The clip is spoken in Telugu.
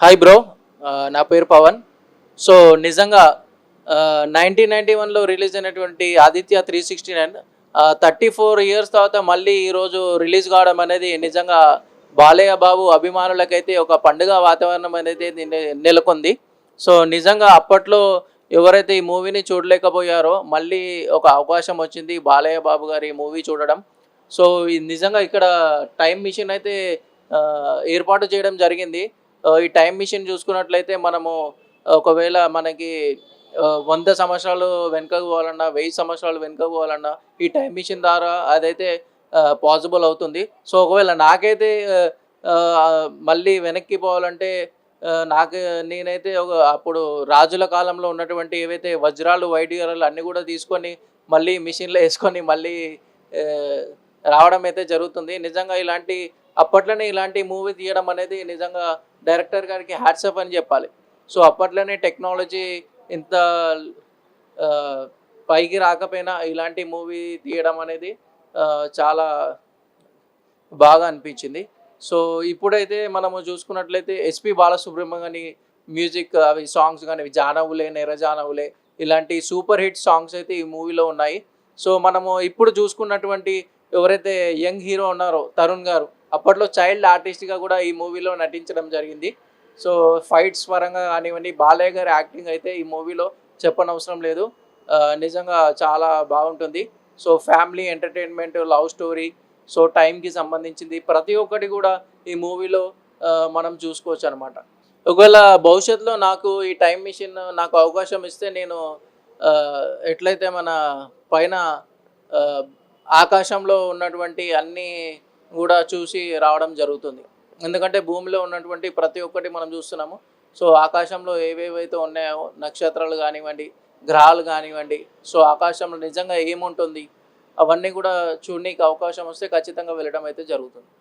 Hi bro. నా పేరు పవన్. సో నిజంగా 1991లో రిలీజ్ అయినటువంటి 'ఆదిత్య 369' 34 ఇయర్స్ తర్వాత మళ్ళీ ఈరోజు రిలీజ్ కావడం అనేది నిజంగా బాలయ్య బాబు అభిమానులకైతే ఒక పండుగ వాతావరణం అనేది నెలకొంది. సో నిజంగా అప్పట్లో ఎవరైతే ఈ మూవీని చూడలేకపోయారో మళ్ళీ ఒక అవకాశం వచ్చింది బాలయ్య బాబు గారి మూవీ చూడడం. సో నిజంగా ఇక్కడ టైమ్ మిషన్ అయితే ఏర్పాటు చేయడం జరిగింది. ఈ టైమ్ మిషన్ చూసుకున్నట్లయితే మనము ఒకవేళ మనకి 100 సంవత్సరాలు వెనుకకు పోవాలన్నా, 1000 సంవత్సరాలు వెనుకకు పోవాలన్నా ఈ టైమ్ మిషన్ ద్వారా అదైతే పాసిబుల్ అవుతుంది. సో ఒకవేళ నాకైతే మళ్ళీ వెనక్కి పోవాలంటే నాకు నేనైతే అప్పుడు రాజుల కాలంలో ఉన్నటువంటి ఏవైతే వజ్రాలు, వైడూర్యాలు అన్నీ కూడా తీసుకొని మళ్ళీ మిషన్‌లో యేసుకొని మళ్ళీ ఆహ్, రావడం అయితే జరుగుతుంది. నిజంగా అప్పట్లోనే ఇలాంటి మూవీ తీయడం అనేది నిజంగా డైరెక్టర్ గారికి హ్యాట్స్ ఆఫ్ అని చెప్పాలి. సో అప్పట్లోనే టెక్నాలజీ ఇంత ఆహ్, పైకి రాకపోయినా ఇలాంటి మూవీ తీయడం అనేది చాలా బాగా అనిపించింది. సో ఇప్పుడైతే మనము చూసుకున్నట్లయితే ఎస్‌పి బాలసుబ్రహ్మణ్యం మ్యూజిక్ అవి సాంగ్స్ గాని 'జానవులే నెరజానవులే' ఇలాంటి సూపర్ హిట్ సాంగ్స్ అయితే ఈ మూవీలో ఉన్నాయి. సో మనము ఇప్పుడు చూసుకున్నటువంటి ఎవరైతే యంగ్ హీరో ఉన్నారో తరుణ్ గారు అప్పట్లో చైల్డ్ ఆర్టిస్ట్‌గా కూడా ఈ మూవీలో నటించడం జరిగింది. సో ఫైట్స్ పరంగా కానివ్వండి, బాలయ్య గారి యాక్టింగ్ అయితే ఈ మూవీలో చెప్పనవసరం లేదు. నిజంగా చాలా బాగుంటుంది. So family entertainment, love story, so టైంకి సంబంధించింది ప్రతి ఒక్కటి కూడా ఈ మూవీలో మనం చూసుకోవచ్చనమాట. ఒకవేళ భవిష్యత్తులో నాకు ఈ టైమ్ మిషన్ నాకు అవకాశం ఇస్తే నేను ఎట్లయితే మన పైన ఆహ్, ఆకాశంలో ఉన్నటువంటి అన్నీ గూడా చూసి రావడం జరుగుతుంది. ఎందుకంటే భూమిలో ఉన్నటువంటి ప్రతి ఒక్కటి మనం చూస్తున్నాము. సో ఆకాశంలో ఏవేవైతే ఉన్నాయో నక్షత్రాలు గానివ్వండి, గ్రహాలు గానివ్వండి, సో ఆకాశంలో నిజంగా ఏముంటుంది అవన్నీ కూడా చూడనీకి అవకాశం వస్తే ఖచ్చితంగా వెళ్ళడం అయితే జరుగుతుంది.